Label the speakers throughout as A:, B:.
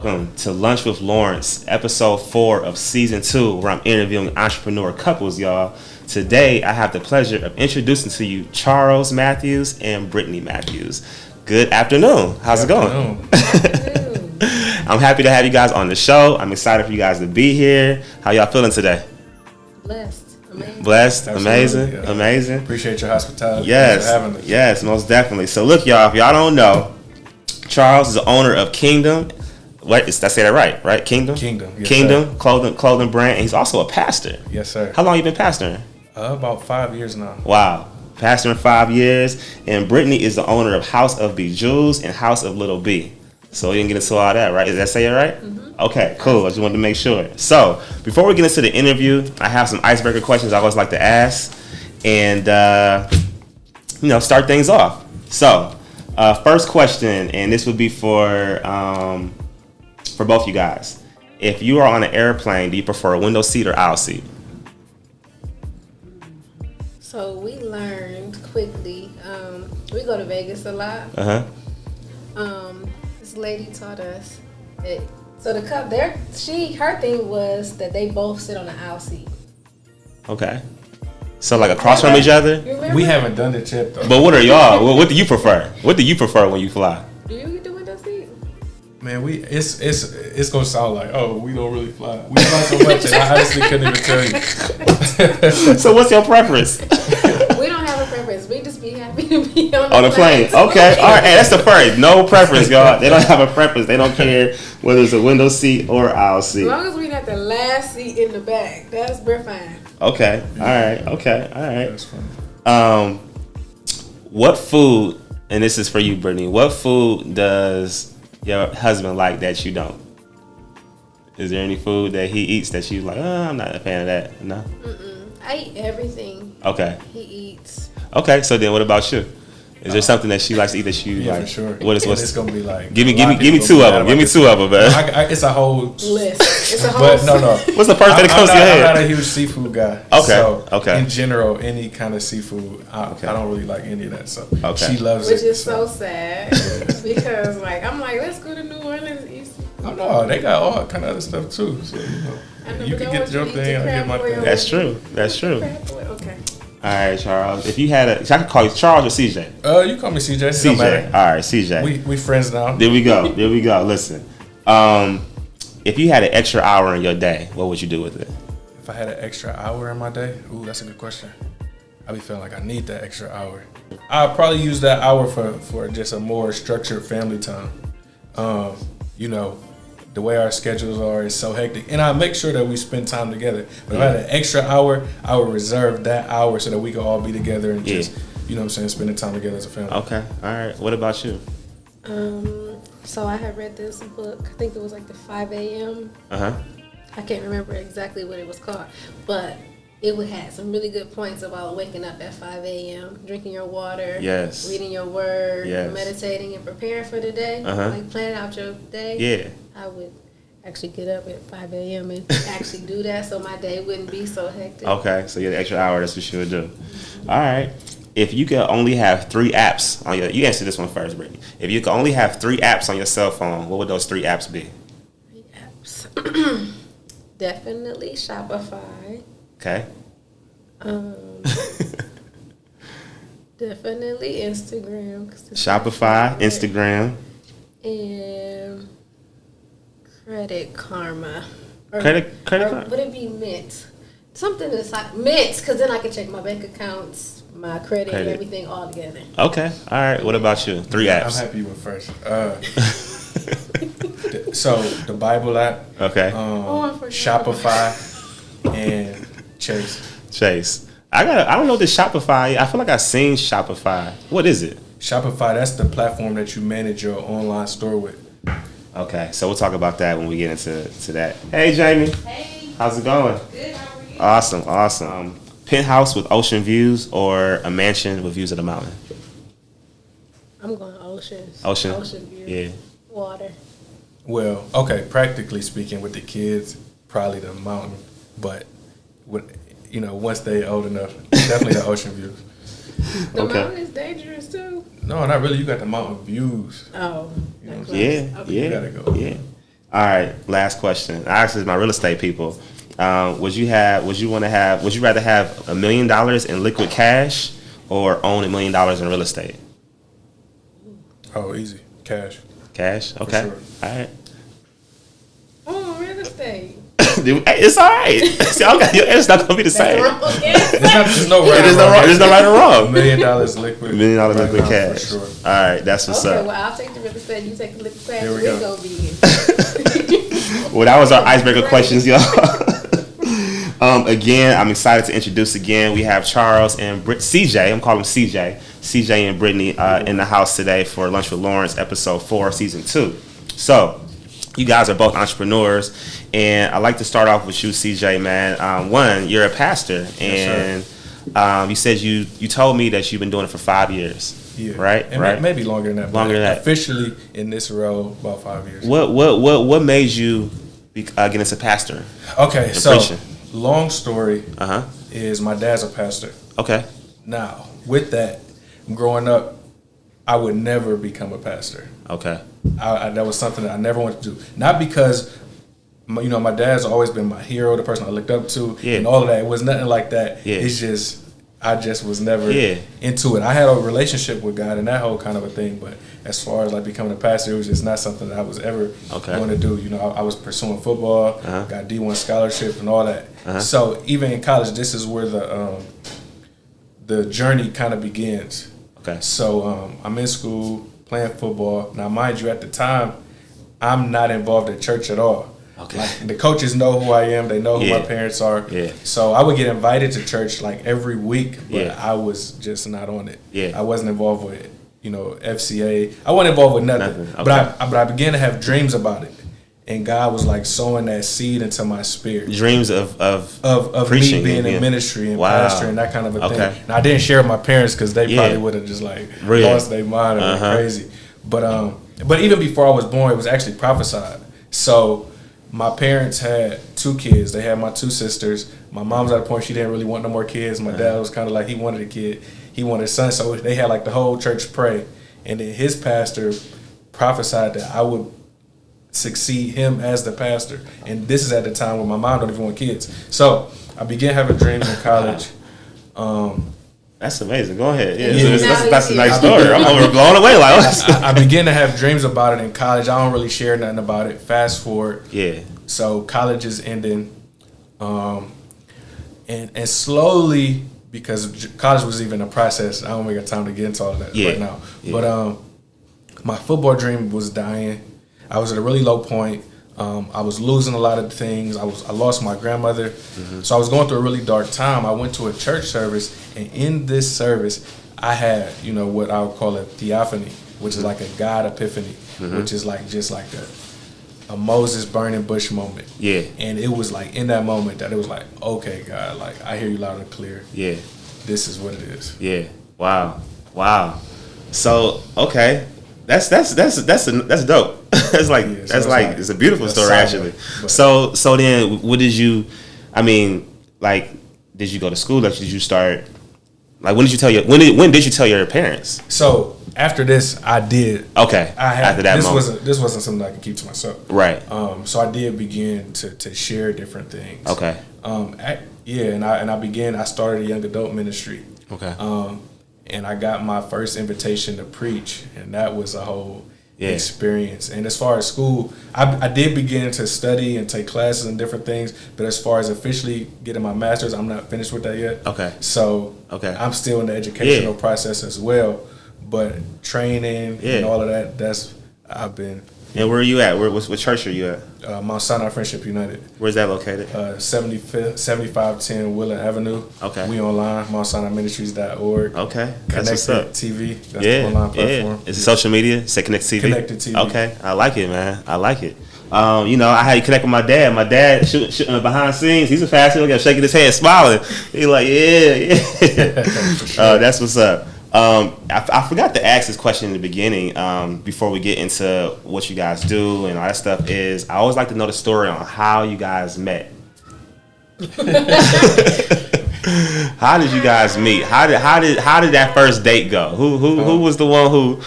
A: Welcome to Lunch with Lawrence, episode 4 of season 2, where I'm interviewing entrepreneur couples, y'all. Today, I have the pleasure of introducing to you Charles Matthews and Brittany Matthews. Good afternoon. How's it going? I'm happy to have you guys on the show. I'm excited for you guys to be here. How y'all feeling today?
B: Blessed. Amazing.
A: Blessed. Amazing.
C: Yeah.
A: Amazing.
C: Appreciate your hospitality.
A: Yes.
C: Thanks for having us.
A: Yes, most definitely. So look, y'all, if y'all don't know, Charles is the owner of Kingdom. What is that? Say that right? Right? Kingdom.
C: Yes,
A: Kingdom
C: sir.
A: clothing brand. And he's also a pastor.
C: Yes, sir.
A: How long you been pastoring?
C: About 5 years now.
A: Wow, pastoring 5 years. And Brittany is the owner of House of Bijous and House of Little B. So you can get into all that, right? Is that say it right? Mm-hmm. Okay, cool. I just wanted to make sure. So before we get into the interview, I have some icebreaker questions I always like to ask, and start things off. So first question, and this would be for both you guys. If you are on an airplane, do you prefer a window seat or aisle seat?
B: So we learned quickly. We go to Vegas a lot. This lady taught us that. So the cup there, her thing was that they both sit on the aisle seat.
A: Okay. So like across from each other?
C: We haven't done it yet though.
A: But what are y'all? What do you prefer? What do you prefer when you fly?
B: Do you get the window seat?
C: Man, it's gonna sound like, oh, we don't really fly. We fly so much, and I honestly couldn't even tell you.
A: So what's your preference?
B: We don't have a preference. We just be happy to be on the
A: plane. Okay, all right. Hey, that's the first. No preference, y'all. They don't have a preference. They don't care whether it's a window seat or aisle seat.
B: As long as we have the last seat in the back, we're fine.
A: Okay. All right. Okay. All right.
C: That's funny.
A: What food? And this is for you, Brittany. What food does your husband like that you don't? Is there any food that he eats that you like? I'm not a fan of that. No.
B: I eat everything.
A: Okay.
B: He eats.
A: Okay. So then, what about you? Is there something that she likes to eat that you like?
C: For sure.
A: What's
C: it's gonna be like?
A: Give me two of them. Give me two of them, man.
C: It's a whole
B: list. It's a whole.
C: But no.
A: What's the first thing that comes to your head?
C: I'm not a huge seafood guy.
A: Okay.
C: So
A: okay.
C: In general, any kind of seafood, I don't really like any of that. So
A: okay.
C: She loves
B: Which
C: it.
B: Which is so sad because I'm like, let's go to New Orleans and eat.
C: Oh no, they got all kind of other stuff too. So you can get your thing, I get my thing.
A: That's true.
B: Okay.
A: All right, Charles. If you had I could call you Charles or CJ.
C: You call me CJ.
A: CJ. All right, CJ.
C: We friends now.
A: There we go. Listen, if you had an extra hour in your day, what would you do with it?
C: If I had an extra hour in my day, that's a good question. I be feeling like I need that extra hour. I'd probably use that hour for just a more structured family time. The way our schedules are is so hectic, and I make sure that we spend time together. But if I had an extra hour, I would reserve that hour so that we could all be together and just, spending time together as a family.
A: Okay, all right. What about you?
B: So I had read this book. I think it was like the 5 a.m. I can't remember exactly what it was called, but it would have some really good points about waking up at 5 a.m., drinking your water, reading your word, meditating and preparing for the day, like planning out your day.
A: Yeah.
B: I would actually get up at 5 a.m. and actually do that so my day wouldn't be so hectic.
A: Okay, so you had an extra hour, that's what you would do. Mm-hmm. All right. If you could only have 3 apps on you answer this one first, Brittany. If you could only have 3 apps on your cell phone, what would those 3 apps be?
B: 3 apps. Definitely Shopify.
A: Okay.
B: Definitely Instagram.
A: Shopify, Instagram.
B: And Credit Karma.
A: Credit Karma?
B: Would it be Mint? Something that's like Mint, because then I can check my bank accounts, my credit. And everything all together.
A: Okay. All right. What about you? 3 apps.
C: I'm happy you went first. So the Bible app.
A: Okay.
C: Shopify and Chase.
A: I don't know this Shopify. I feel like I've seen Shopify. What is it?
C: Shopify, that's the platform that you manage your online store with.
A: Okay, so we'll talk about that when we get into that. Hey, Jamie.
D: Hey.
A: How's it going?
D: Good, how are you?
A: Awesome. Penthouse with ocean views or a mansion with views of the mountain?
B: I'm going ocean view.
A: Yeah.
B: Water.
C: Well, okay, practically speaking, with the kids, probably the mountain. But, once they old enough, definitely the ocean views.
B: The mountain is dangerous, too.
C: No, not really. You got the mountain views.
B: Oh.
C: You know what I'm
A: saying?
C: You gotta go.
A: Yeah. All right, last question. I asked this to my real estate people. Would you rather have $1 million in liquid cash or own $1 million in real estate?
C: Oh, easy. Cash.
A: Cash? Okay.
C: Sure.
A: All right.
B: Oh, real estate.
A: Dude, hey, it's all right. See, okay, your answer's not gonna be the same.
C: There's no right.
A: There's no right or wrong.
C: $1 million liquid.
A: $1 million
C: right
A: liquid
C: now,
A: cash.
C: for sure.
A: All right, that's what's
B: Okay,
A: up.
B: well, I'll take the real estate. You take the liquid cash.
C: Here we
B: We're
C: go.
B: gonna be.
A: Well, that was our icebreaker questions, y'all. Again, I'm excited to introduce again. We have Charles and CJ. I'm calling him CJ. CJ and Brittany in the house today for Lunch with Lawrence, episode 4, season 2. So, you guys are both entrepreneurs, and I'd like to start off with you, CJ, man. One, you're a pastor, and you said you told me that you've been doing it for 5 years.
C: Yeah.
A: Right?
C: And
A: right?
C: maybe longer than that.
A: Longer than that.
C: Officially in this role, about 5 years.
A: What made you get into pastor?
C: Okay, so
A: preaching?
C: Long story
A: Uh-huh.
C: is my dad's a pastor.
A: Okay.
C: Now, with that, growing up, I would never become a pastor.
A: Okay.
C: That was something that I never wanted to do. Not because, my dad's always been my hero, the person I looked up to, and all of that. It was nothing like that.
A: Yeah.
C: It's just, I just was never into it. I had a relationship with God and that whole kind of a thing, but as far as like becoming a pastor, it was just not something that I was ever going to do. I was pursuing football, got D1 scholarship and all that. So even in college, this is where the journey kind of begins.
A: Okay.
C: So I'm in school playing football. Now, mind you, at the time, I'm not involved in church at all.
A: Okay.
C: Like, the coaches know who I am. They know who my parents are.
A: Yeah.
C: So I would get invited to church like every week, but
A: Yeah.
C: I was just not on it.
A: Yeah.
C: I wasn't involved with, FCA. I wasn't involved with nothing.
A: Okay.
C: But I began to have dreams about it. And God was like sowing that seed into my spirit.
A: Dreams of preaching,
C: me being in ministry and pastoring, that kind of a thing. Now, I didn't share with my parents because they probably would have just like lost their mind and went crazy. But even before I was born, it was actually prophesied. So my parents had 2 kids. They had my 2 sisters. My mom was at a point she didn't really want no more kids. My dad was kind of like he wanted a kid. He wanted a son. So they had like the whole church pray. And then his pastor prophesied that I would succeed him as the pastor. And this is at the time when my mom don't even want kids. So I began having dreams in college.
A: That's amazing. Go ahead.
C: Yeah.
A: That's a nice story. I'm over blown away. Like,
C: I began to have dreams about it in college. I don't really share nothing about it. Fast forward.
A: Yeah.
C: So college is ending. And slowly, because college was even a process, I don't really got time to get into all of that right now. Yeah. But my football dream was dying. I was at a really low point. I was losing a lot of things. I lost my grandmother. So I was going through a really dark time. I went to a church service, and in this service, I had, what I would call a theophany, which is like a God epiphany, which is like just like a Moses burning bush moment. Yeah. And it was like in that moment that it was like, okay, God, like I hear you loud and clear. Yeah. This is what it is.
A: Yeah. Wow. So okay. That's dope. That's like it's a beautiful story actually. So then what did you? I mean, like, did you go to school? Like, did you start? Like, when did you tell your parents?
C: So after this, I did.
A: Okay. After that moment,
C: this wasn't something I could keep to myself.
A: Right.
C: So I did begin to share different things.
A: Okay.
C: And I started a young adult ministry. Okay. And I got my first invitation to preach, and that was a whole experience. And as far as school, I did begin to study and take classes and different things, but as far as officially getting my master's, I'm not finished with that yet. Okay. So I'm still in the educational process as well, but training and all of that, I've been.
A: And where are you at? What church are you at?
C: Mount Sinai Friendship United.
A: Where's that located?
C: 7510 Willard Avenue. Okay. We online, MountSinaiMinistries.org.
A: Okay.
C: That's what's up. TV. That's the online platform.
A: Is it social media? Say Connected TV?
C: Connected TV.
A: Okay. I like it, man. I like it. I had you connect with my dad. My dad shooting behind the scenes. He's a fast one, shaking his head, smiling. He's like, yeah. For sure. That's what's up. I forgot to ask this question in the beginning before we get into what you guys do and all that stuff. Is I always like to know the story on how you guys met. How did you guys meet? How did that first date go? Who was the one who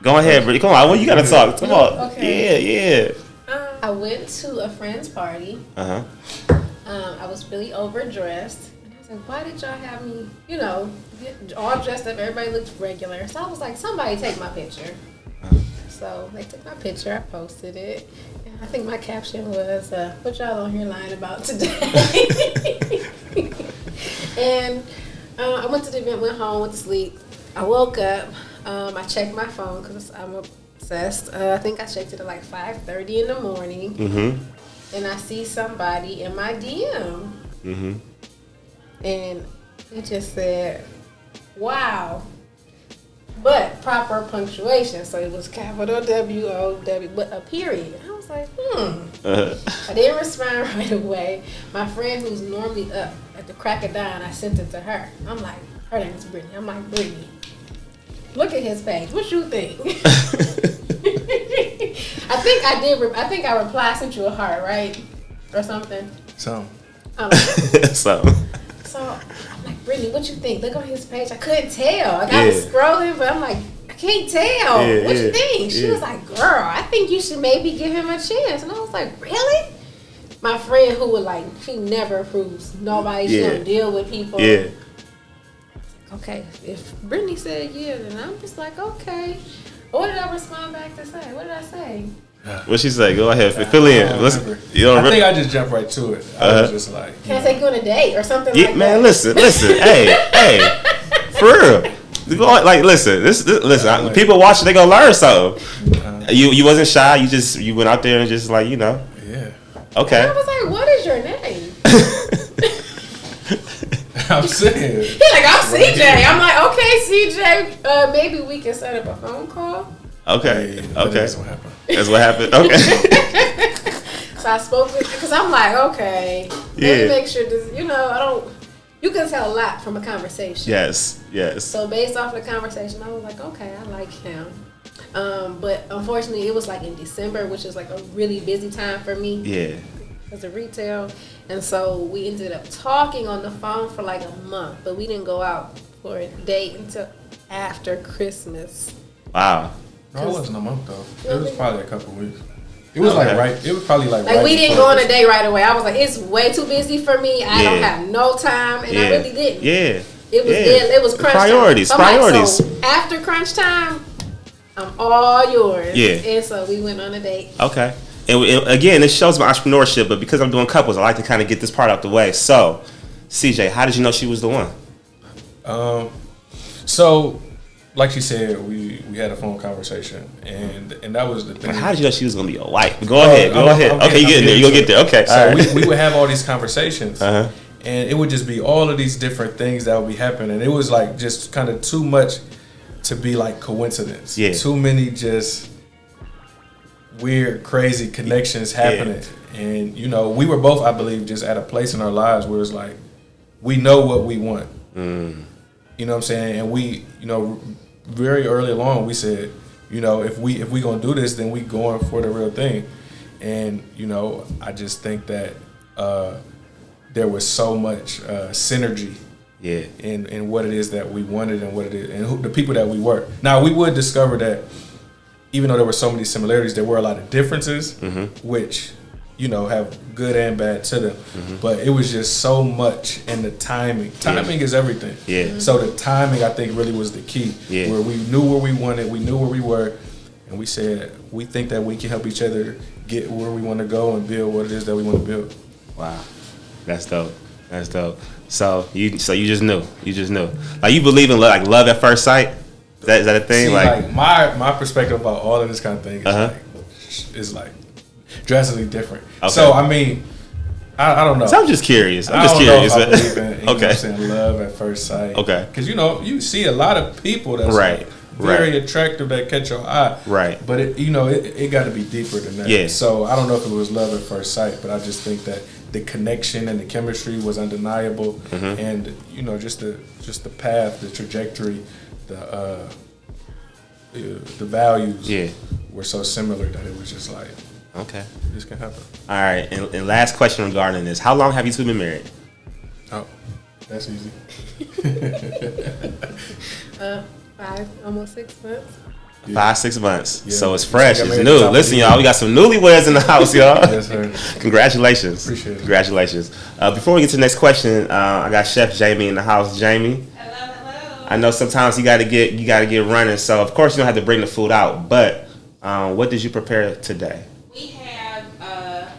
A: Go ahead, Brittany. Come on. Well, you got to talk. Come on. Okay. Yeah.
B: I went to a friend's party. I was really overdressed. And I was like, why did y'all have me, get all dressed up? Everybody looked regular. So I was like, somebody take my picture. So they took my picture. I posted it. And I think my caption was, what y'all on here lying about today? And I went to the event, went home, went to sleep. I woke up. I checked my phone because I'm obsessed. I think I checked it at like 5:30 in the morning. And I see somebody in my DM. And it just said, wow. But proper punctuation. So it was capital W-O-W, but a period. And I was like, I didn't respond right away. My friend who's normally up at the crack of dawn, I sent it to her. I'm like, her name is Brittany. I'm like, Brittany, look at his page. What you think? I think I replied, sent you a heart, right? Or something. So I'm like, Brittany, what you think? Look on his page. I couldn't tell. Like, I was scrolling, but I'm like, I can't tell. What you think? She was like, girl, I think you should maybe give him a chance. And I was like, really? My friend who was like, she never approves nobody. She don't deal with people. Okay, if Brittany said then I'm just like, okay. What did I respond back to say? What did I say?
A: What she say? Go ahead, fill in.
C: I think I just jumped right to it. I was just like,
B: can I take you on a date or something like that?
A: Man, listen. hey, for real. Listen. People watching, they gonna learn something. You wasn't shy. You went out there and just like,
C: Yeah.
A: Okay.
B: And I was like, what is your name?
C: I'm saying.
B: He's like, I'm CJ. I'm like, okay, CJ. Maybe we can set up a phone call.
A: Okay.
C: That's what happened.
A: That's what happened. Okay.
B: So I spoke with, because I'm like, okay, let me make sure this. You can tell a lot from a conversation.
A: Yes.
B: So based off the conversation, I was like, okay, I like him. But unfortunately, it was like in December, which is like a really busy time for me.
A: Yeah.
B: Because of retail. And so we ended up talking on the phone for like a month, but we didn't go out for a date until after Christmas.
A: Wow.
C: No, it wasn't a month though. It was probably a couple of weeks. It was it was probably like
B: right we didn't go on a date right away. I was like, it's way too busy for me. I don't have no time, and I really didn't.
A: Yeah.
B: It was crunch
A: priorities.
B: time.
A: Priorities.
B: Like, so after crunch time, I'm all yours.
A: Yeah.
B: And so we went on a date.
A: Okay. And again, it shows my entrepreneurship, but because I'm doing couples, I like to kind of get this part out the way. So, CJ, how did you know she was the one?
C: So, like she said, we had a phone conversation, and that was the thing.
A: How did you know she was going to be your wife? Go ahead. Okay, you getting there. You're going to get there. Okay.
C: So we would have all these conversations, and it would just be all of these different things that would be happening. It was like just kind of too much to be like coincidence. Yeah. Too many just weird, crazy connections happening. Yeah. And, we were both, I believe, just at a place in our lives where it's like, we know what we want. You know what I'm saying? And we, very early along, we said, if we gonna do this, then we going for the real thing. And, I just think that there was so much synergy in what it is that we wanted and what it is and the people that we were. Now, we would discover that even though there were so many similarities, there were a lot of differences, which, have good and bad to them. But it was just so much in the timing. Timing is everything. Yeah. So the timing, I think, really was the key. Yeah. Where we knew where we wanted, we knew where we were, and we said, we think that we can help each other get where we want to go and build what it is that we want to build.
A: Wow. That's dope. So you just knew. Like, you believe in love at first sight? Is that a thing?
C: See, like my perspective about all of this kind of thing is like drastically different. Okay. So I mean, I don't know.
A: So I'm just curious.
C: I believe in okay. Saying love at first sight.
A: Okay.
C: Because you see a lot of people that's very attractive that catch your eye.
A: Right.
C: But it got to be deeper than that. Yeah. So I don't know if it was love at first sight, but I just think that the connection and the chemistry was undeniable, and just the path, the trajectory, the values were so similar that it was just like,
A: okay,
C: this can happen.
A: All right, and last question regarding this: how long have you two been married?
C: Oh, that's easy.
B: 5, almost 6 months.
A: 5-6 months.
C: Yeah.
A: So it's fresh.
C: It's
A: It's new. Listen, y'all, we got some newlyweds in the house, y'all.
C: Yes, sir.
A: Congratulations.
C: Appreciate it.
A: Congratulations. Before we get to the next question, I got Chef Jamie in the house. Jamie.
D: Hello.
A: I know sometimes you gotta get running, so of course you don't have to bring the food out. But what did you prepare today?
D: We have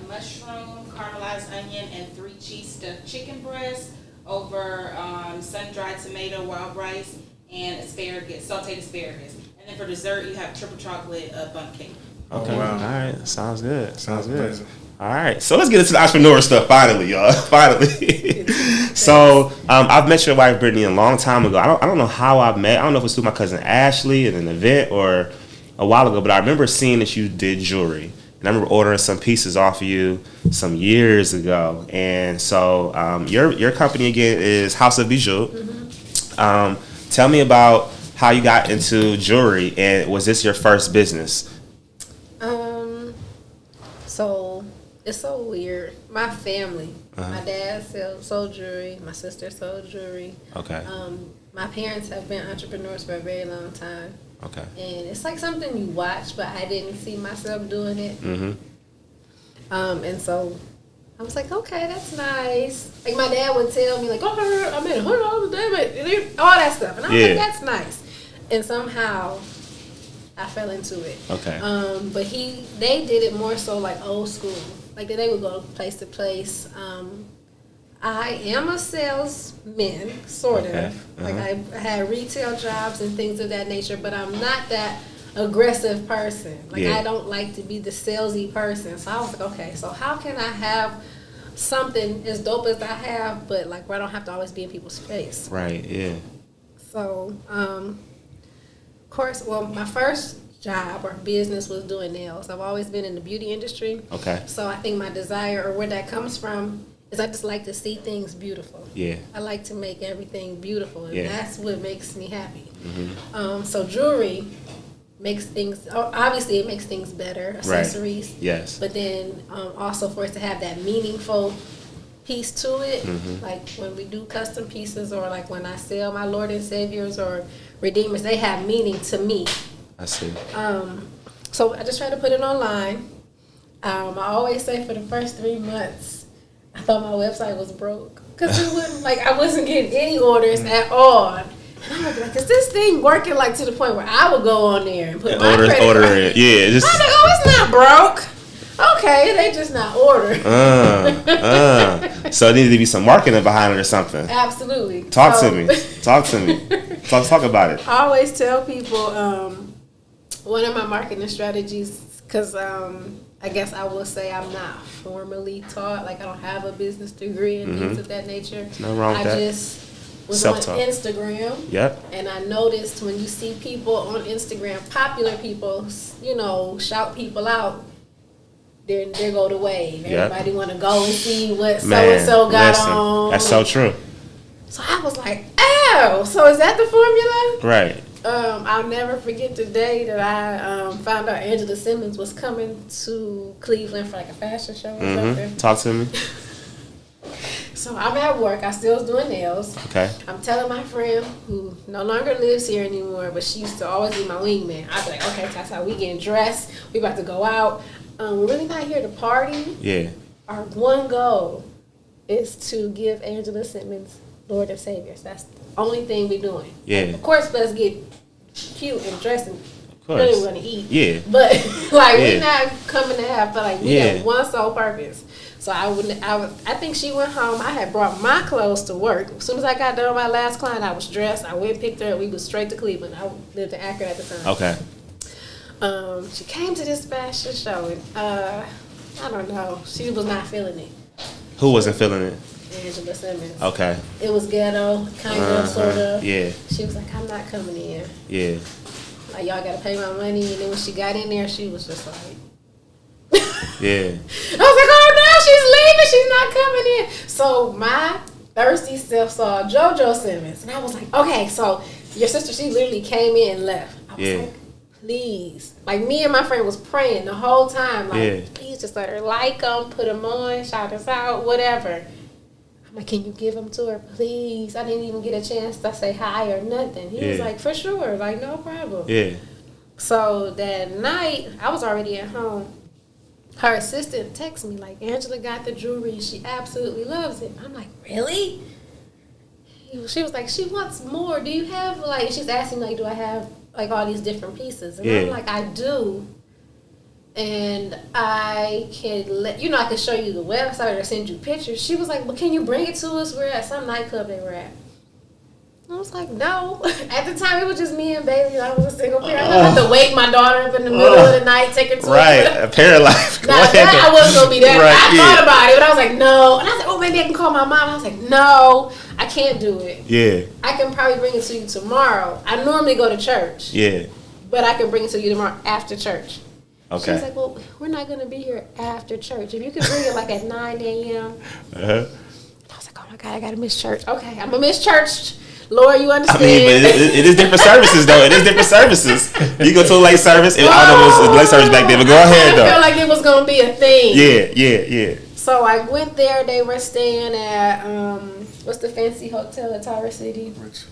D: mushroom, caramelized onion, and 3 cheese stuffed chicken breasts over sun-dried tomato, wild rice, and asparagus, sauteed asparagus. And then for dessert, you have triple chocolate bundt cake.
A: Okay.
C: Oh, wow.
A: All right. Sounds good.
C: Sounds
A: good.
C: amazing.
A: All right. So let's get into the entrepreneur stuff finally, y'all. Finally. So I've met your wife Brittany a long time ago. I don't know how I met. I don't know if it was through my cousin Ashley at an event or a while ago, but I remember seeing that you did jewelry. And I remember ordering some pieces off of you some years ago. And so your company again is House of Bijou. Mm-hmm. Tell me about how you got into jewelry, and was this your first business?
B: So it's so weird. My family, my dad sold jewelry, my sister sold jewelry.
A: Okay.
B: My parents have been entrepreneurs for a very long time.
A: Okay.
B: And it's like something you watch, but I didn't see myself doing it.
A: Mm-hmm.
B: And so I was like, okay, that's nice. Like my dad would tell me, like, oh, I made $100 a day, all that stuff, and I was like, that's nice. And somehow I fell into it.
A: Okay.
B: But they did it more so like old school. Like they would go place to place. I am a salesman, sort of. Like I had retail jobs and things of that nature, but I'm not that aggressive person. Like I don't like to be the salesy person. So I was like, okay, so how can I have something as dope as I have, but like where I don't have to always be in people's face?
A: Right. Yeah.
B: So, of course, well, my first job or business was doing nails. I've always been in the beauty industry. Okay. So I think my desire, or where that comes from, is I just like to see things beautiful. Yeah. I like to make everything beautiful, and that's what makes me happy. Mm-hmm. So jewelry makes things, obviously it makes things better, accessories. Right. Yes. But then also for it to have that meaningful piece to it, like when we do custom pieces, or like when I sell my Lord and Saviors or Redeemers, they have meaning to me.
A: I see.
B: So I just try to put it online. I always say for the first 3 months, I thought my website was broke because it wouldn't, like, I wasn't getting any orders at all. And I would be like, is this thing working, like to the point where I would go on there and put my credit card? It. Yeah, just. I'm like, oh, it's not broke. Okay, they just not ordering.
A: So it needed to be some marketing behind it or something.
B: Absolutely.
A: Talk to me. Talk about it.
B: I always tell people one of my marketing strategies, because I guess I will say I'm not formally taught. Like I don't have a business degree and things of that nature.
A: Nothing wrong with that.
B: I just was
A: Self-taught.
B: on Instagram. Yep. And I noticed when you see people on Instagram, popular people, shout people out, there go the wave. Everybody want to go and see what so-and-so got on.
A: That's so true.
B: So I was like, oh, so is that the formula?
A: Right.
B: I'll never forget the day that I found out Angela Simmons was coming to Cleveland for like a fashion show or something.
A: Talk to me.
B: So I'm at work. I still was doing nails. Okay. I'm telling my friend who no longer lives here anymore, but she used to always be my wingman. I was like, okay, that's how we getting dressed. We about to go out. We're really not here to party. Yeah. Our one goal is to give Angela Simmons Lord and Saviors. That's the only thing we're doing. Yeah. Of course, let's get cute and dressed and really we're gonna eat. Yeah. But like we're not coming to have fun. Like we have one sole purpose. So I think she went home. I had brought my clothes to work. As soon as I got done with my last client, I was dressed. I went and picked her up. We was straight to Cleveland. I lived in Akron at the time. Okay. She came to this fashion show and I don't know. She was not feeling it.
A: Who wasn't feeling it?
B: Angela Simmons.
A: Okay.
B: It was ghetto, kind of, sort of.
A: Yeah.
B: She was like, I'm not coming in.
A: Yeah.
B: Like, y'all got to pay my money. And then when she got in there, she was just like.
A: Yeah.
B: I was like, oh, no, she's leaving. She's not coming in. So my thirsty self saw JoJo Simmons. And I was like, okay, so your sister, she literally came in and left. I was like, please. Like, me and my friend was praying the whole time. Like, please just let her like them, put them on, shout us out, whatever. I'm like, can you give them to her, please? I didn't even get a chance to say hi or nothing. He was like, for sure. Like, no problem. Yeah. So that night, I was already at home. Her assistant texted me like, Angela got the jewelry. She absolutely loves it. I'm like, really? She was like, she wants more. Do you have, like, she's asking, like, do I have, like, all these different pieces? And I'm like, I do. And I can I can show you the website or send you pictures. She was like, well, can you bring it to us? We're at some nightclub they were at. I was like, no. At the time, it was just me and baby. I was a single parent. I didn't have to wake my daughter up in the middle of the night, take her to
A: a paralife.
B: Now, that I wasn't going to be there. I thought about it, but I was like, no. And I said, oh, maybe I can call my mom. I was like, no, I can't do it.
A: Yeah.
B: I can probably bring it to you tomorrow. I normally go to church.
A: Yeah.
B: But I can bring it to you tomorrow after church.
A: Okay.
B: She was like, well, we're not going to be here after church. If you could bring it like at 9 a.m.
A: Uh-huh.
B: I was like, oh, my God, I got to miss church. Okay, I'm going to miss church. Lord, you understand.
A: I mean, but it is different services, though. It is different services. You go to a late service. I don't know if it was a late service back then, but go ahead, though.
B: I felt like it was going to be a thing.
A: Yeah.
B: So I went there. They were staying at, what's the fancy hotel at Tower City?
C: Ritz.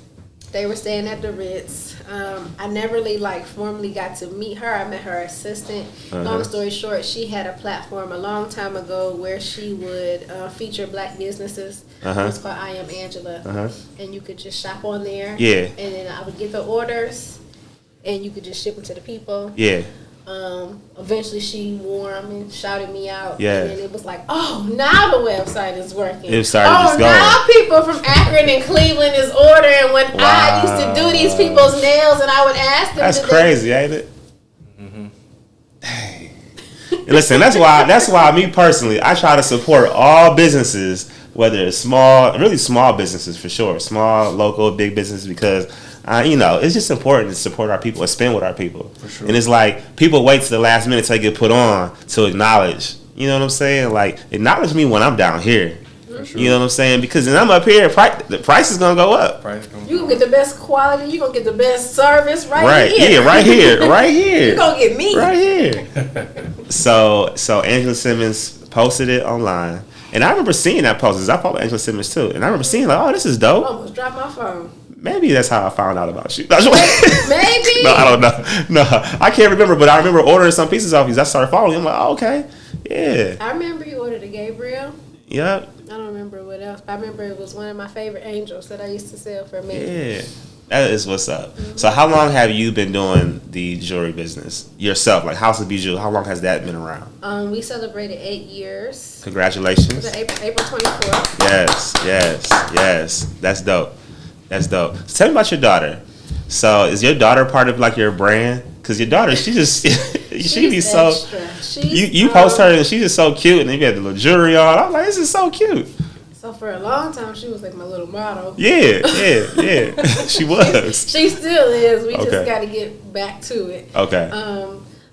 B: They were staying at the Ritz. I never really, formally got to meet her. I met her assistant. Long story short, she had a platform a long time ago where she would feature black businesses. It was called I Am Angela. And you could just shop on there.
A: Yeah.
B: And then I would get the orders, and you could just ship them to the people.
A: Yeah.
B: Eventually she wore them and shouted me out.
A: Yeah.
B: And then it was like, oh, now the website is working.
A: It started just going.
B: Now people from Akron and Cleveland is ordering. When I used to do these people's nails and I would ask them.
A: That's crazy, ain't it? Mm-hmm. Dang. Listen, that's why me personally, I try to support all businesses, whether it's really small businesses for sure, small, local, big businesses, because it's just important to support our people and spend with our people. For sure. And it's like people wait to the last minute till they get put on to acknowledge. You know what I'm saying? Like, acknowledge me when I'm down here. For sure. You know what I'm saying? Because when I'm up here, the price is gonna go up.
B: You gonna get the best quality. You gonna get the best service right here.
A: Yeah, right here.
B: You gonna get me
A: right here. So Angela Simmons posted it online. And I remember seeing that post because I follow Angela Simmons too. And I remember seeing like, oh, this is dope.
B: I almost dropped my phone.
A: Maybe that's how I found out about you.
B: Maybe.
A: No, I don't know. No, I can't remember, but I remember ordering some pieces off you. I started following you. I'm like, oh, okay. Yeah.
B: I remember you ordered a Gabriel.
A: Yep.
B: I don't remember what else, but I remember it was one of my favorite angels that I used to sell for me.
A: Yeah. That is what's up. Mm-hmm. So how long have you been doing the jewelry business yourself? Like House of Bijou, how long has that been around?
B: We celebrated 8 years.
A: Congratulations.
B: April 24th.
A: Yes. That's dope. So tell me about your daughter. So is your daughter part of like your brand? Because your daughter, she be so. You post her and she's just so cute, and then you got the little jewelry on. I'm like, this is so cute.
B: So for a long time, she was like my little model.
A: Yeah. She was.
B: She still is. We just got to get back to it.
A: Okay.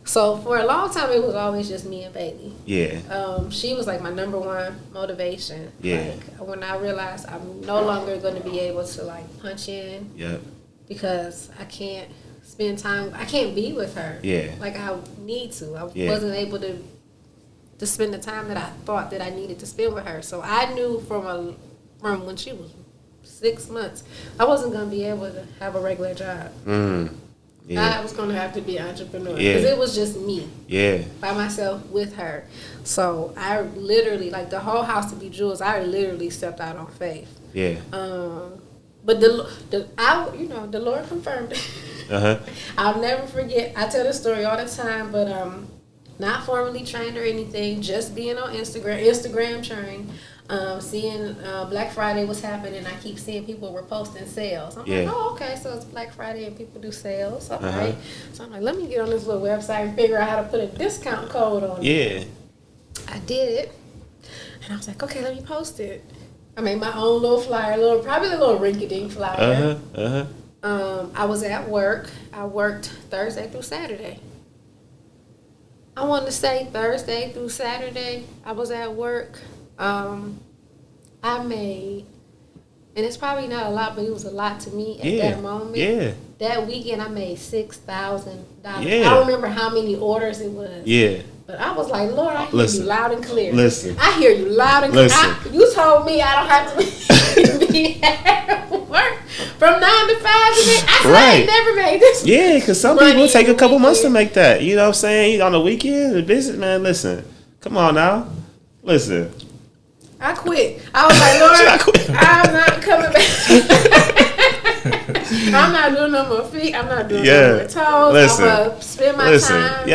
B: So for a long time, it was always just me and baby.
A: Yeah.
B: She was like my number one motivation.
A: Yeah.
B: Like when I realized I'm no longer going to be able to like punch in.
A: Yep.
B: Because I can't spend time. I can't be with her.
A: Yeah.
B: Like I need to. I wasn't able to spend the time that I thought that I needed to spend with her. So I knew from when she was 6 months, I wasn't going to be able to have a regular job. Yeah. I was going to have to be an entrepreneur because it was just me. Yeah. By myself with her. So I literally, like the whole House to Be Jewels, I literally stepped out on faith. Yeah. But the Lord confirmed it. I'll never forget. I tell this story all the time, but not formally trained or anything, just being on Instagram trained, seeing Black Friday was happening. I keep seeing people were posting sales. I'm like, oh, okay, so it's Black Friday and people do sales. All right. So I'm like, let me get on this little website and figure out how to put a discount code on it. Yeah. I did it. And I was like, okay, let me post it. I made my own little flyer, probably a little rinky-dink flyer. I was at work. I worked Thursday through Saturday. I want to say Thursday through Saturday, I was at work. I made, and it's probably not a lot, but it was a lot to me at that moment. Yeah. That weekend, I made $6,000. Yeah. I don't remember how many orders it was. Yeah. But I was like, Lord, I hear you loud and clear. I hear you loud and clear. You told me I don't have to be at work. from 9 to 5. I ain't never made this.
A: Yeah, because some people take a couple months to make that. You know what I'm saying? On the weekend, the business, man. Listen, come on now, listen.
B: I quit. I was like, Lord, I'm not coming back. I'm not doing no more feet. I'm not doing no more toes.
A: Listen,
B: I'm gonna spend my time.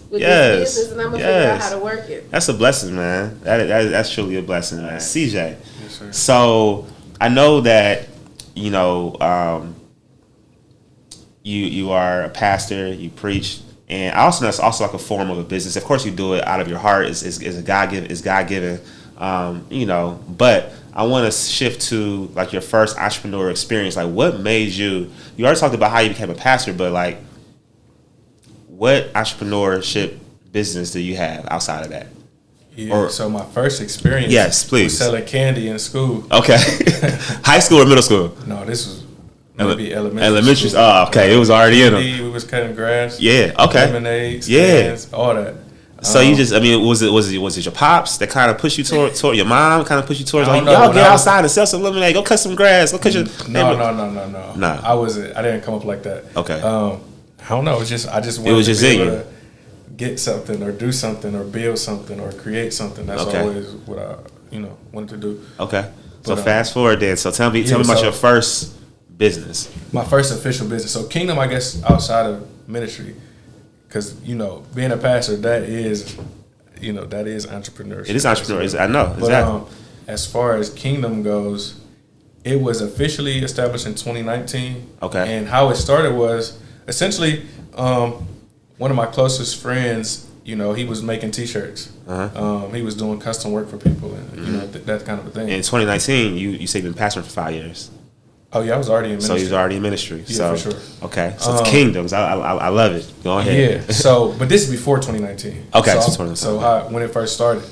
B: With this business, and I'm gonna figure out how to work it.
A: That's a blessing, man. That's truly a blessing, man. CJ.
C: Yes, sir.
A: So I know that you are a pastor. You preach, and I also know it's also like a form of a business. Of course, you do it out of your heart. It's God given. But I want to shift to like your first entrepreneur experience. Like, what made you? You already talked about how you became a pastor, but like, what entrepreneurship business do you have outside of that?
C: Yeah, so my first experience was selling candy in school.
A: Okay. High school or middle school?
C: No, this was maybe elementary.
A: Elementary. Oh, okay. It was already in them.
C: We was cutting grass.
A: Yeah. Okay.
C: Lemonades. Cans, all that.
A: So you just, was it your pops that kind of pushed you toward your mom kind of pushed you towards like,
C: know,
A: y'all get outside and sell some lemonade, go cut some grass, go cut your.
C: No.
A: Nah.
C: I didn't come up like that.
A: Okay.
C: I don't know. I just wanted to be able to get something or do something or build something or create something. That's always what I wanted to do.
A: Okay. So fast forward then. So tell me about your first business.
C: My first official business. So Kingdom, I guess, outside of ministry, because being a pastor, that is entrepreneurship.
A: It is entrepreneurship. I know.
C: But
A: exactly.
C: As far as Kingdom goes, it was officially established in 2019.
A: Okay.
C: And how it started was essentially one of my closest friends. He was making T-shirts.
A: Uh-huh.
C: He was doing custom work for people, and that kind of a thing.
A: In 2019, you say you've been pastoring for 5 years.
C: Oh yeah, I was already in ministry.
A: So you was already in ministry.
C: Yeah, for sure.
A: Okay, so it's Kingdoms. I love it. Go ahead.
C: Yeah. So, but this is before 2019.
A: Okay,
C: so when it first started,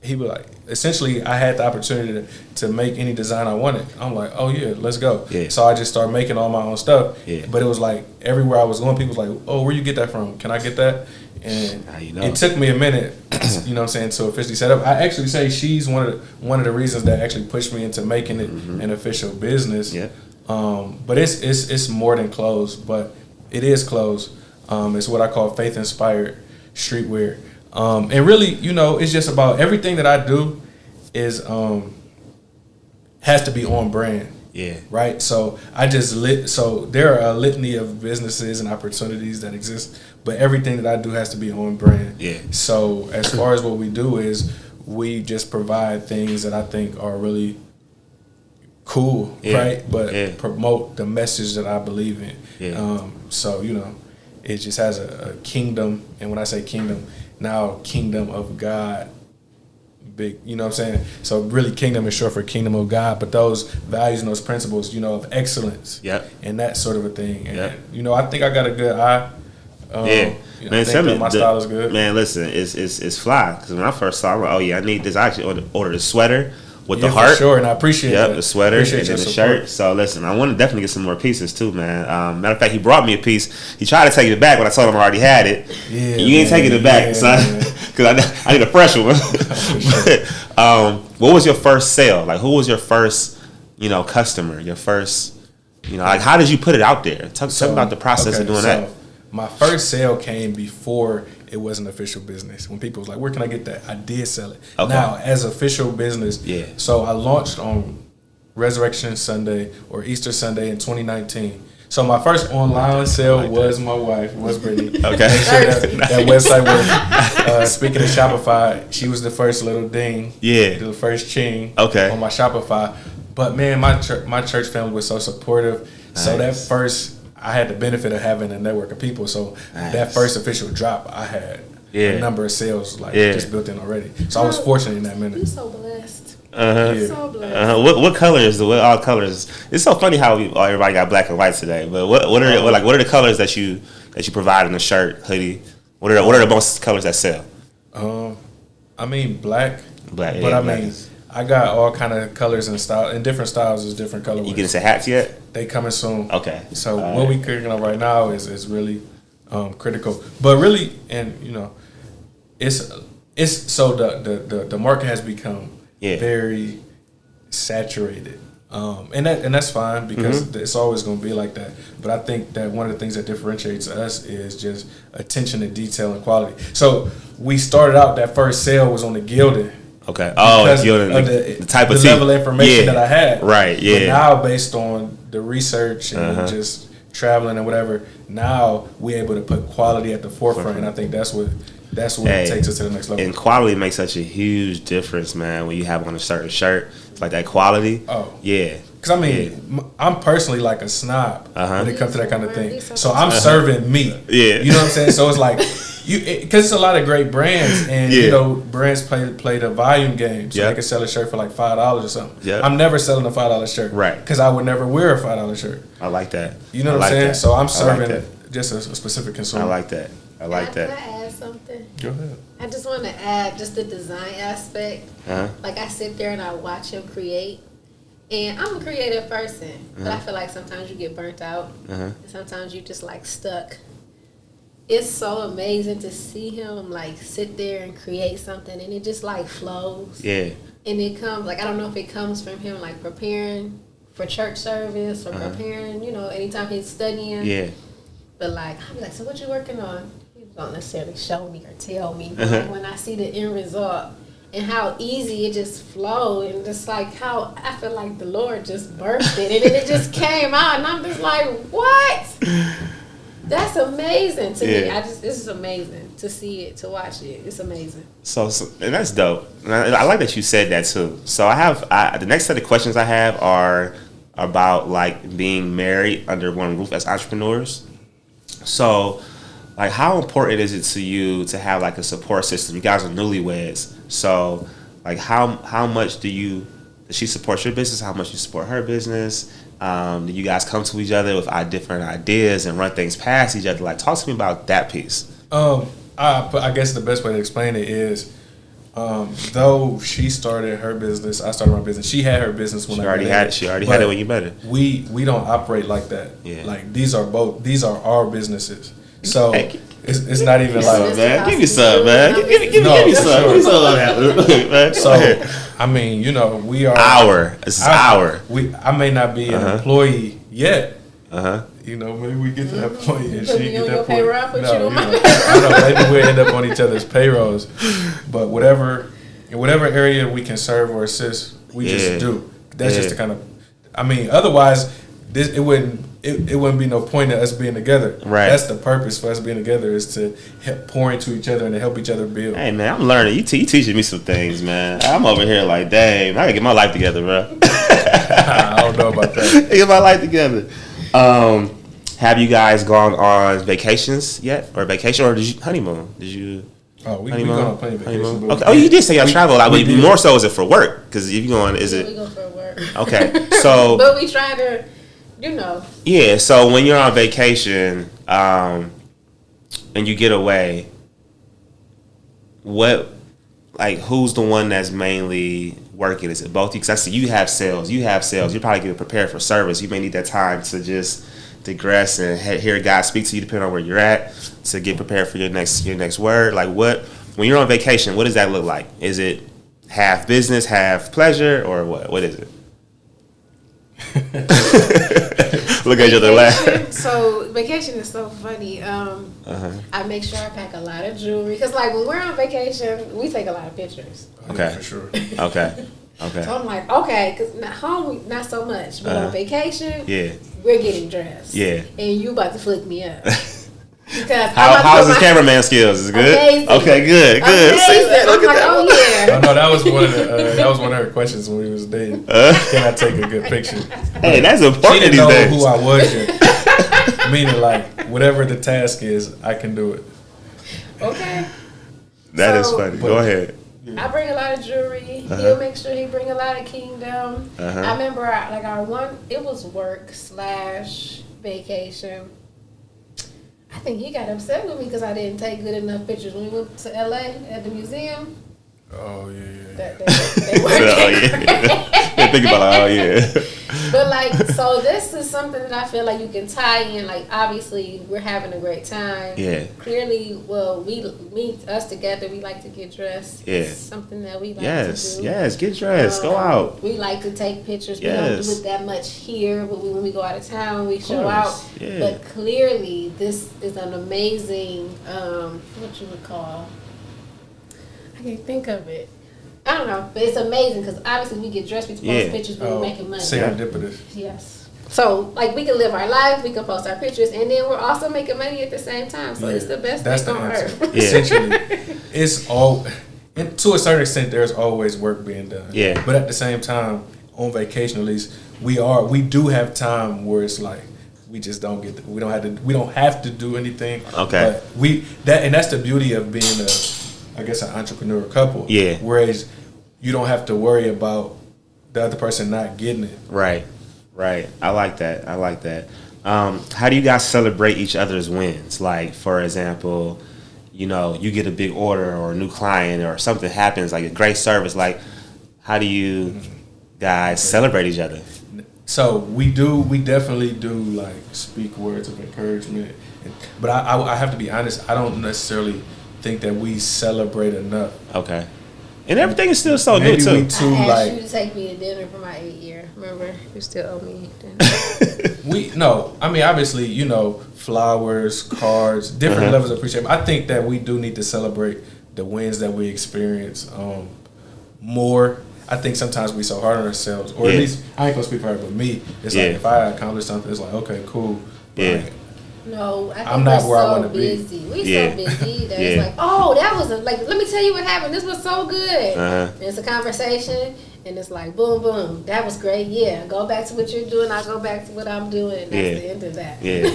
C: he was like, essentially, I had the opportunity to make any design I wanted. I'm like, oh yeah, let's go.
A: Yeah.
C: So I just started making all my own stuff.
A: Yeah.
C: But it was like everywhere I was going, people was like, oh, where you get that from? Can I get that? And it took me a minute, to officially set up. I actually say she's one of the reasons that actually pushed me into making it an official business.
A: Yeah.
C: But it's more than clothes, but it is clothes. It's what I call faith inspired streetwear. And really, it's just about everything that I do is has to be on brand.
A: Yeah.
C: Right. So so there are a litany of businesses and opportunities that exist, but everything that I do has to be on brand.
A: Yeah.
C: So as far as what we do is we just provide things that I think are really cool, right? But promote the message that I believe in.
A: Yeah.
C: So it just has a kingdom, and when I say kingdom, now kingdom of God. Big, you know what I'm saying? So really Kingdom is short for Kingdom of God, but those values and those principles, of excellence, and that sort of a thing. And I think I got a good eye. Man, my style is good.
A: Man, listen, it's fly. Because when I first saw it, I'm like, oh yeah, I need this. I actually ordered a sweater with the heart.
C: For sure, and I appreciate that.
A: The sweater and then the shirt. So listen, I want to definitely get some more pieces too, man. Matter of fact, he brought me a piece. He tried to take it back, but I told him I already had it.
C: Yeah,
A: you ain't taking it back, son. Because I need a fresh one. But, what was your first sale? Like, who was your first, customer? Your first, like, how did you put it out there? Tell me about the process of doing that.
C: My first sale came before it was an official business. When people was like, where can I get that? I did sell it. Okay. Now, as official business, so I launched on Resurrection Sunday or Easter Sunday in 2019. So my first online sale was my wife, was Brittany.
A: Okay.
C: that website was, speaking of Shopify, she was the first little ding.
A: Yeah.
C: The first ching
A: on
C: my Shopify. But man, my church family was so supportive. Nice. So that first, I had the benefit of having a network of people. So that first official drop, I had a number of sales just built in already. So I was fortunate in that minute.
B: You're so blessed.
A: So blessed. What colors? What all colors? It's so funny how everybody got black and white today. But what are the colors that you provide in the shirt, hoodie? What are the most colors that sell?
C: I mean black.
A: Black.
C: But I got all kind of colors and style and different styles is different colorways.
A: You getting into hats yet?
C: They coming soon.
A: Okay.
C: So what we cooking up right now is really critical. But really, and it's so the market has become very saturated. And that's fine because it's always going to be like that. But I think that one of the things that differentiates us is just attention to detail and quality. So we started out, that first sale was on the gilding.
A: Okay. Oh, gilding, the type of
C: level of information that I had.
A: Right. Yeah.
C: But now, based on the research and just traveling and whatever, now we're able to put quality at the forefront, and I think that's what takes us to the next level.
A: And quality makes such a huge difference, man. When you have on a certain shirt, it's like that quality.
C: Oh,
A: yeah.
C: Because I mean, I'm personally like a snob when it comes to that kind of thing. So I'm serving me.
A: Yeah.
C: You know what I'm saying? So it's like because it's a lot of great brands, and you know, brands play the volume game, so they can sell a shirt for like $5 or something. Yeah. I'm never selling a $5 shirt,
A: right?
C: Because I would never wear a $5 shirt.
A: I like that.
C: You know what I'm saying? So I'm serving just a specific consumer.
A: I like that. I like that.
B: Can I add something?
C: Go ahead.
B: I just want to add just the design aspect. Like I sit there and I watch him create. And I'm a creative person, but I feel like sometimes you get burnt out. And sometimes you just like stuck. It's so amazing to see him like sit there and create something, and it just like flows. Yeah. And it comes like, I don't know if it comes from him like preparing for church service or preparing, you know, anytime he's studying. Yeah. But like, I'm like, so what you working on? He don't necessarily show me or tell me. But like, when I see the end result and how easy it just flowed, and just like how I feel like the Lord just birthed it, and then it just came out, and I'm just like, what? That's amazing to me. This is amazing to see it, to watch it. It's amazing. So
A: and that's dope. And I like that you said that too. So the next set of questions I have are about like being married under one roof as entrepreneurs. So, like, how important is it to you to have like a support system? You guys are newlyweds, so like, how much does she support your business? How much you support her business? Do you guys come to each other with different ideas and run things past each other? Like, talk to me about that piece.
C: I guess the best way to explain it is, though she started her business, I started my business. She had her business when
A: she already had it when you met her.
C: We don't operate like that. Yeah. Like these are our businesses. So it's not even like,
A: man. Give me some, man. Give me some.
C: So I mean, you know, we are I may not be an employee yet. You know, maybe we get to that point and she get that point. I know, maybe we'll end up on each other's payrolls. But whatever area we can serve or assist, we just do. That's just the kind of, I mean, otherwise it wouldn't be no point in us being together. Right. That's the purpose for us being together, is to pour into each other and to help each other build.
A: Hey man, I'm learning. You teaching me some things, man. I'm over here like, dang, I gotta get my life together, bro.
C: I don't know about that.
A: Get my life together. Have you guys gone on vacations yet, or did you honeymoon? Did you?
C: Oh, we gone on plenty of vacations.
A: Okay. Oh, you did say y'all travel. Like, but more so is it for work? Because if you going, is it?
B: We go for work.
A: Okay, so.
B: But we try to, you know.
A: Yeah. So when you're on vacation, and you get away, who's the one that's mainly working? Is it both of you? Because I see you have sales. You're probably getting prepared for service. You may need that time to just digress and hear God speak to you, depending on where you're at, to get prepared for your next word. Like, when you're on vacation, what does that look like? Is it half business, half pleasure, or what? What is it? Look at each other laugh.
B: So vacation is so funny. I make sure I pack a lot of jewelry, because like when we're on vacation, we take a lot of pictures.
C: Okay, for sure.
A: Okay.
B: So I'm like, okay, because at home not so much, but on vacation, we're getting dressed. Yeah. And you about to flick me up. Because
A: how's his cameraman skills? Is it good?
B: Amazing.
A: Okay, good.
B: Look at that. Oh yeah.
C: No, that was one of her questions when we was dating. Can I take a good picture?
A: Hey, that's important.
C: She didn't know who I was yet. Meaning, like, whatever the task is, I can do it.
B: Okay.
A: That is funny. Go ahead.
B: I bring a lot of jewelry. He'll make sure he bring a lot of kingdom. I remember, it was work/vacation. I think he got upset with me because I didn't take good enough pictures when we went to LA at the museum.
C: Oh yeah.
B: They work.
A: Oh yeah. Think about it. Oh yeah.
B: But like, so this is something that I feel like you can tie in. Like, obviously, we're having a great time.
A: Yeah.
B: Clearly, well, us together, we like to get dressed.
A: Yeah.
B: It's something that we like to do.
A: Yes, get dressed. Go out.
B: We like to take pictures.
A: Yes.
B: We don't do it that much here, but when we go out of town, we show out.
A: Yeah.
B: But clearly, this is an amazing, what you would call, I can't think of it. I don't know, but it's amazing because obviously we get dressed, we post pictures, but we're making money.
C: Serendipitous.
B: Yes. So, like, we can live our life, we can post our pictures, and then we're also making money at the same time. So it's the best thing on earth.
A: Yeah.
C: Essentially, it's all, and to a certain extent, there's always work being done.
A: Yeah.
C: But at the same time, on vacation at least, we do have time where it's like we just don't get, we don't have to do anything.
A: Okay.
C: But that's the beauty of being an entrepreneur couple.
A: Yeah.
C: Whereas you don't have to worry about the other person not getting it.
A: Right. I like that. How do you guys celebrate each other's wins? Like, for example, you get a big order or a new client or something happens, like a great service. Like, how do you guys celebrate each other?
C: So we definitely do like speak words of encouragement. But I have to be honest, I don't necessarily think that we celebrate enough.
A: Okay. And everything is still so
C: Maybe
A: new too.
C: We too
B: I asked
C: like
B: you to take me to dinner for my 8th year. Remember, you still owe me dinner.
C: Obviously, flowers, cards, different levels of appreciation. I think that we do need to celebrate the wins that we experience more. I think sometimes we so hard on ourselves, or at least I ain't gonna speak for her, but me. It's like if I accomplish something, it's like okay, cool. But like,
B: no, I think
C: I'm not where I want to
B: busy.
C: be.
B: We so busy that it's like, oh, that was let me tell you what happened. This was so good. And it's a conversation, and it's like, boom, boom, that was great. Yeah, go back to what you're doing. I go back to what I'm doing. And that's the end of that.
A: Yeah.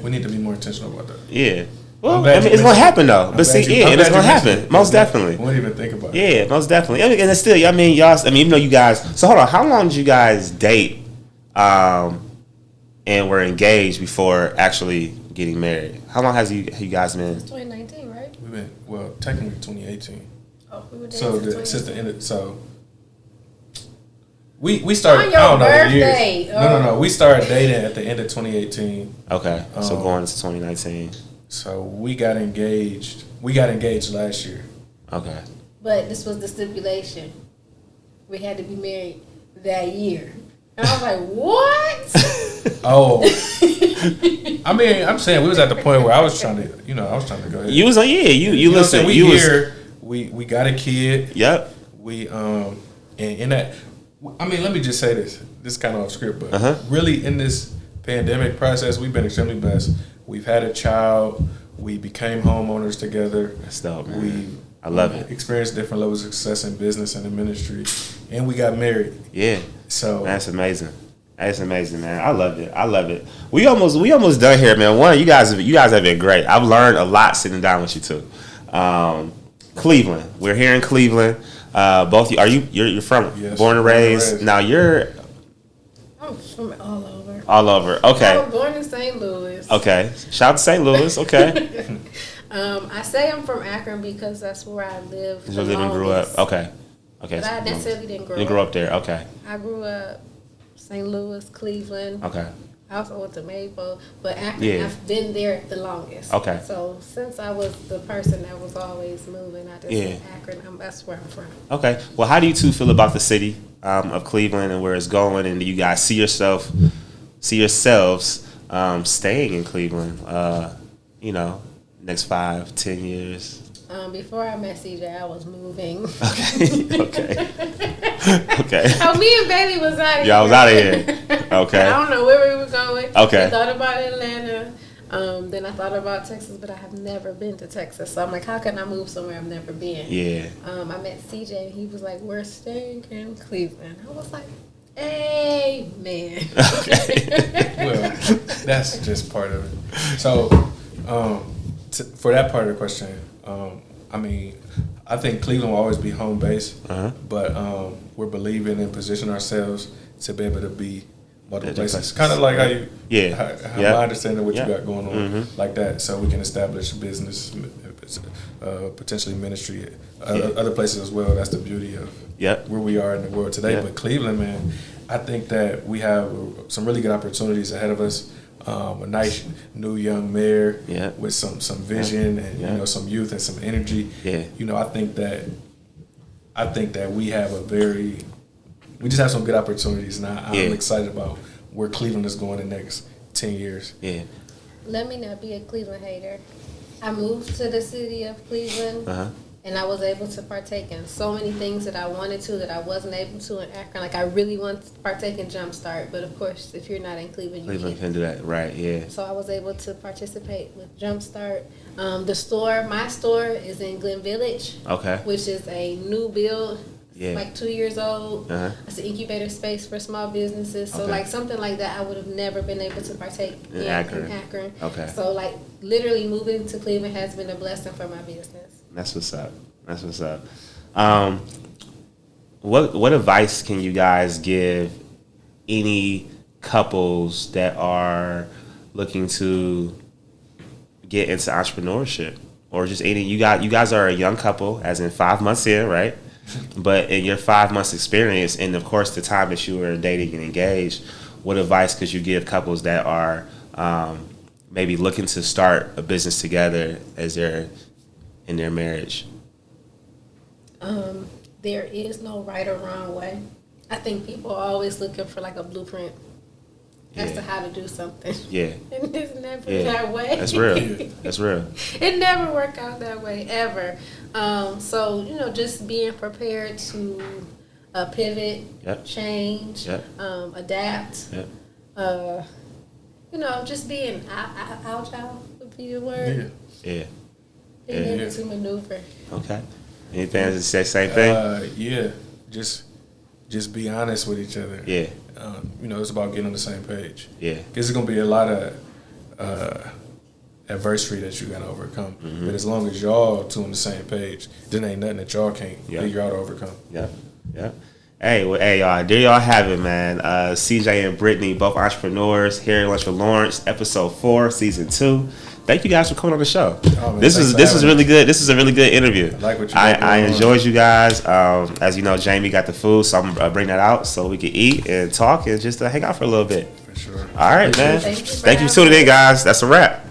C: We need to be more intentional about that.
A: Yeah. Well, it's gonna happen though. But see, it's gonna happen. Most definitely.
C: I wouldn't even think about it.
A: Yeah, most definitely. And it's still, y'all. Even though you guys. So hold on. How long did you guys date? And were engaged before actually getting married. How long have you guys been?
B: It's 2019, right?
C: We've been technically 2018.
B: Oh, we were dating
C: since the end of we started.
B: On your
C: I don't know the
B: birthday.
C: years. No. We started dating at the end of 2018.
A: Okay, so going into 2019.
C: So we got engaged. We got engaged last year.
A: Okay.
B: But this was the stipulation. We had to be married that year. And I was like, what?
C: Oh. I'm saying we was at the point where I was trying to go ahead.
A: You was you listen.
C: We got a kid.
A: Yep.
C: We and in that, let me just say this. This is kind of off script, but really in this pandemic process, we've been extremely blessed. We've had a child. We became homeowners together.
A: That's dope, man. I love it.
C: Experienced different levels of success in business and in ministry, and we got married.
A: Yeah.
C: So
A: that's amazing. That's amazing, man. I love it. We almost done here, man. One, you guys have been great. I've learned a lot sitting down with you too. Cleveland. We're here in Cleveland. Both you're from born and raised. Now
B: I'm from all over.
A: All over. Okay.
B: I was born in St. Louis.
A: Okay. Shout out to St. Louis. Okay.
B: I say I'm from Akron because that's where I lived.
A: You live and grew up. Okay.
B: But I necessarily didn't grow up.
A: You grew up there. Okay.
B: I grew up St. Louis, Cleveland.
A: Okay.
B: I also went to Maple, but Akron, I've been there the longest.
A: Okay.
B: So since I was the person that was always moving, I just said Akron. That's where I'm from.
A: Okay. Well, how do you two feel about the city of Cleveland and where it's going? And do you guys see yourselves staying in Cleveland? Next 5-10 years.
B: Before I met CJ, I was moving.
A: Okay.
B: Oh, me and Bailey was out of here.
A: Yeah, I was out of here. Okay.
B: I don't know where we were going.
A: Okay.
B: I thought about Atlanta. Then I thought about Texas, but I have never been to Texas. So I'm like, how can I move somewhere I've never been?
A: Yeah.
B: I met CJ, and he was like, we're staying in Cleveland. I was like, amen.
A: Okay.
C: Well, that's just part of it. So, for that part of the question, I think Cleveland will always be home base, but we're believing and position ourselves to be able to be multiple places. Kind of like how you, how my understanding of what you got going on, like that, so we can establish business, potentially ministry other places as well. That's the beauty of where we are in the world today. But Cleveland, man, I think that we have some really good opportunities ahead of us. A nice new young mayor with some vision and you know, some youth and some energy. You know, I think that we have we just have some good opportunities, and I'm excited about where Cleveland is going in the next 10 years.
B: Let me not be a Cleveland hater. I moved to the city of Cleveland, and I was able to partake in so many things that I wanted to that I wasn't able to in Akron. Like, I really want to partake in Jumpstart, but of course, if you're not in Cleveland, you can't
A: do that, right?
B: So I was able to participate with Jumpstart. My store is in Glen Village, which is a new build. Like 2 years old. It's an incubator space for small businesses. So like something like that, I would have never been able to partake in Akron. So like literally moving to Cleveland has been a blessing for my business.
A: That's what's up. What advice can you guys give any couples that are looking to get into entrepreneurship, or just any? You guys are a young couple, as in 5 months in, right? But in your 5 months experience, and of course the time that you were dating and engaged, what advice could you give couples that are maybe looking to start a business together as they're in their marriage?
B: There is no right or wrong way. I think people are always looking for like a blueprint as to how to do something. And it's never that way.
A: That's real. That's real.
B: It never worked out that way, ever. So, you know, just being prepared to pivot, change, adapt. You know, just being agile would be the word. Being able to maneuver.
A: Okay. Anything to say? Same thing?
C: Just be honest with each other. You know, it's about getting on the same page. Because there's going to be a lot of adversity that you got to overcome. But as long as y'all two on the same page, then ain't nothing that y'all can't figure out to overcome.
A: Hey, y'all, there y'all have it, man. CJ and Brittany, both entrepreneurs, here in Lunch with Lawrence, episode 4, season 2. Thank you guys for coming on the show.
C: Oh, man,
A: this is really good. This is a really good interview.
C: I like what you
A: I enjoyed you guys. As you know, Jamie got the food, so I'm gonna bring that out so we can eat and talk and just hang out for a little bit.
C: For sure.
A: All right, man.
B: Thank you for tuning
A: in, guys. That's a wrap.